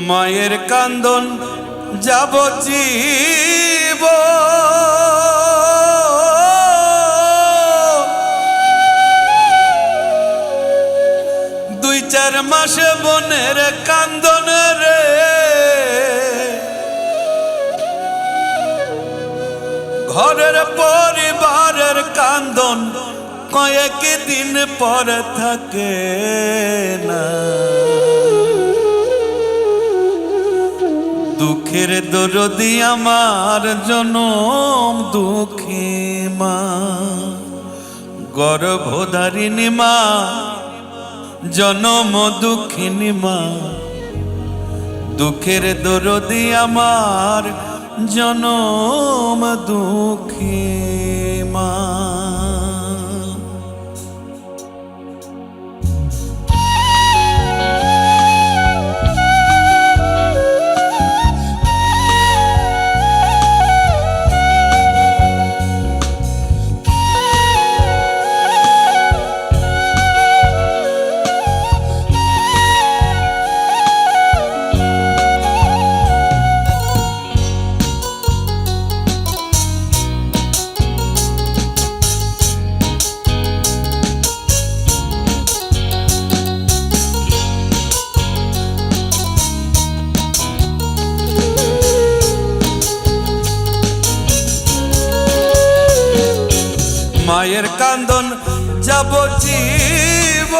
মায়ের কান্দন যাবজ্জীব দুই চার মাসে বোনের কান্দন রে ঘরের পরিবারের কান্দন কয়েক দিন পর থাকে না দুঃখের দরদি আমার জনম দুঃখী মা গর্ভধারিণী মা জনম দুঃখিনী মা দুঃখের দরদি আমার জনম দুঃখী মা মায়ের কান্দন যাবজ্জীব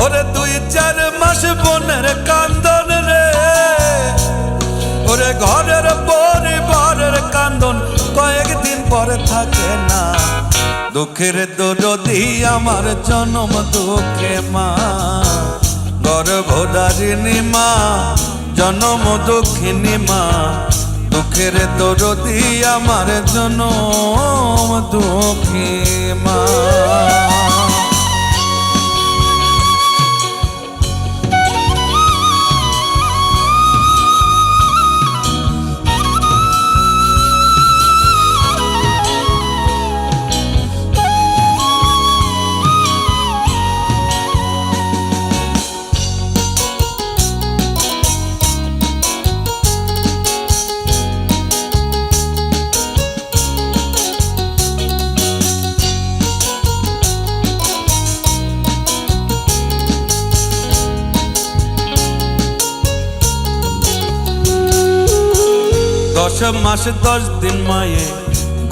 ওরে দুই চার মাস বোনের কান্দন রে ওরে ঘরের পরিবারের কান্দন কয়েকদিন পরে থাকে না দুঃখের দরদি আমার জনম দুঃখে মা গর্ভধারিণী মা জনম দুঃখিনী মা দুঃখের দরদি আমার জনম দুঃখী মা দশ মাস 10 দিন মায়ে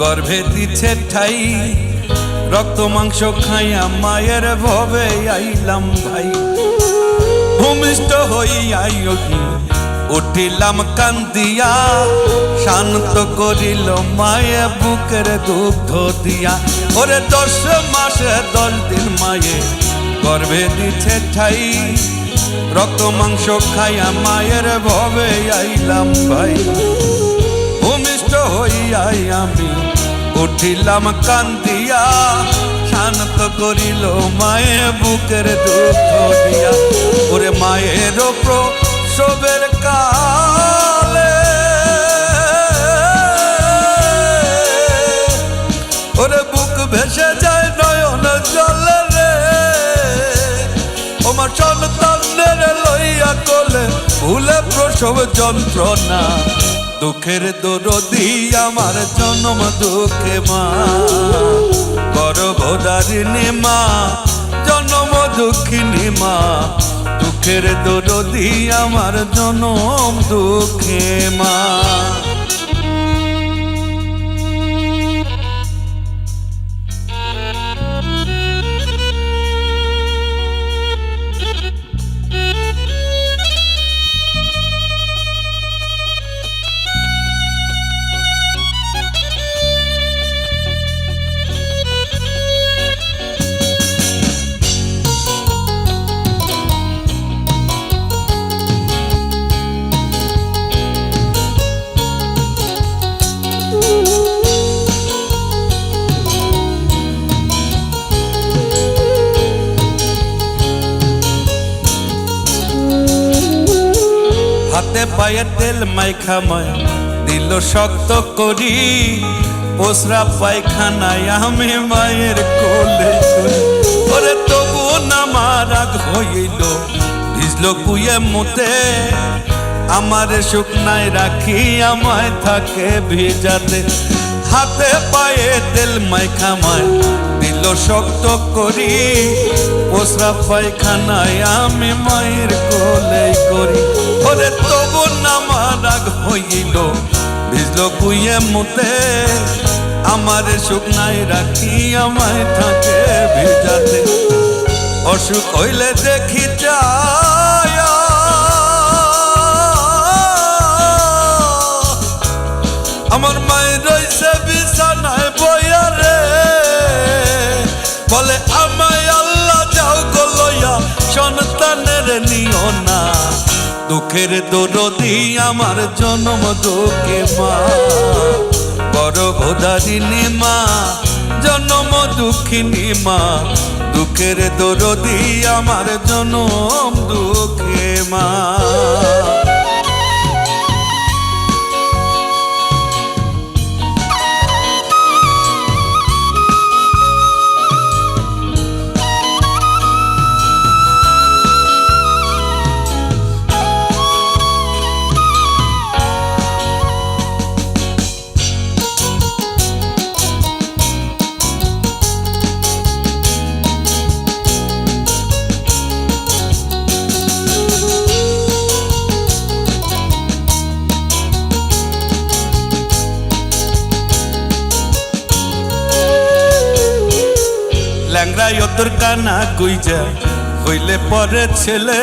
গর্ভে দিছে ঠাই রক্ত মাংস খাইয়া মায়ের ভবে আইলাম ভাই ভূমিষ্ঠ হইয়াই উঠিলাম কান্দিয়া শান্ত করিল মায়ে বুকের দুগ্ধ দিয়া ওরে 10 মাস 10 দিন মায়ে গর্ভে দিছে ঠাই রক্ত মাংস খাইয়া মায়ের ভবে আইলাম ভাই ভূমিষ্ঠ হইয়াই আমি উঠিলাম কান্দিয়া শান্ত করিল মায়ে বুকের দুঃখ দিয়া ওরে মায়ের প্রসবের কালে ওরে বুক ভেসে যায় নয়ন জলে রে ওমার সন্তানের লইয়া কোলে ভুলে প্রসব যন্ত্রণা দুঃখের দরদি আমার জনম দুঃখে মা গর্ভধারিণী মা জনম দুঃখিনী মা দুঃখের দরদি আমার জনম দুঃখে মা হাতে পায়ে তেল মাইখা মায় দিল শক্ত করি পোসরা পায়খানায় আমি মায়ের কোলে ওরে তবু নামা আমার রাগ হইল ভিজল কুয়ে মুতে আমার শুকনায় রাখি আমায় থাকে ভিজাতে হাতে পায়ে তেল মাইখামায় দিল শক্ত করি পোসরা পায়খানায় আমি মায়ের কোলে করি ওরে তবু আমার রাগ হইল ভিজল কুয়ে মুতে আমার শুকনায় রাখি আমায় থাকে ভিজাতে অসুখ হইলে দেখি যায় আমার মায়ের রইছে বিছানায় বইয়া রে বলে আমায় আল্লাহ যাও গো লইয়া সন্তানের নিও না দুঃখের দরদি আমার জন্ম দুঃখে মা বড় ভোদারিনী মা জন্ম দুঃখিনী মা দুঃখের দরদি আমার জনম দুঃখে মা ল্যাংড়ায় তোর কানা গুইজা হইলে পরে ছেলে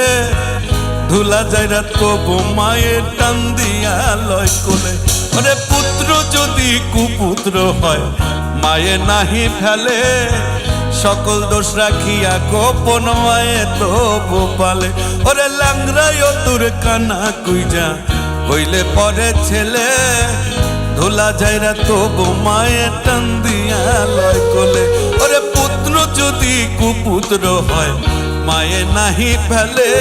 ধুলা যায় রাত কবু মায়ের টান দিয়া লয় কোলে ওরে পুত্র যদি কুপুত্র হয় মায়ে নাহি ফেলে সকল দোষ রাখিয়া গোপন মায়ে তবু পালে ওরে ল্যাংড়ায় তোর কানা গুইজা হইলে পরে ছেলে ধুলা যায় রাত কবু মায়ের টান দিয়া লয় কোলে ওরে পুত্র যদি কুপুত্র হয় মায়ে নাহি ফেলে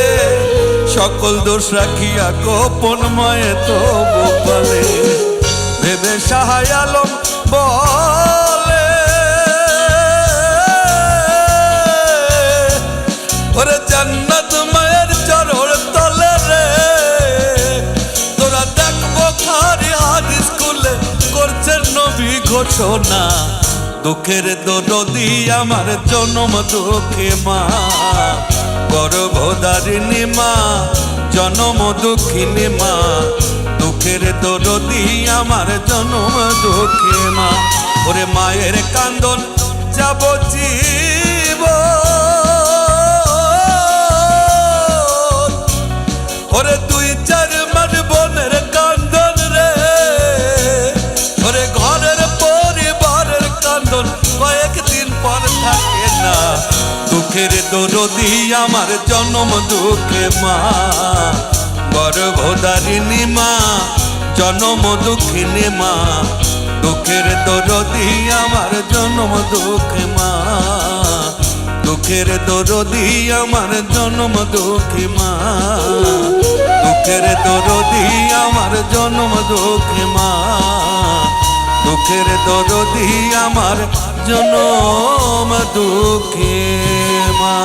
সকল দোষ রাখিয়া গোপন মায়ে তবু পালে ভেবে সাহায় আলম বলে ওরে জান্নাত মায়ের চরণ তলে রে তোরা দেখবো খারি হাদিস খুলে করছেন নবী ঘোষণা দুঃখের দরদি আমার জনম দুঃখে মা গর্ভধারিণী মা জনম দুঃখিনী মা দুঃখের দরদি আমার জনম দুঃখে মা ওরে মায়ের কান্দন যাব জীব ওরে দুই চার মাস বোনের কান্দন রে ওরে ঘরের পরিবারের কান্দন কয়েকদিন পর থাকে না দুঃখের দরদি আমার জন্ম দুঃখে মা গর্ভধারিণী মা জন্ম দুঃখিনী মা দুঃখের দরদি আমার জন্ম দুঃখে মা দুঃখের দরদি আমার জন্ম দুঃখে মা দুঃখের দরদি আমার জন্ম দুঃখে মা দুঃখের দরদি আমার জনম দুঃখে মা।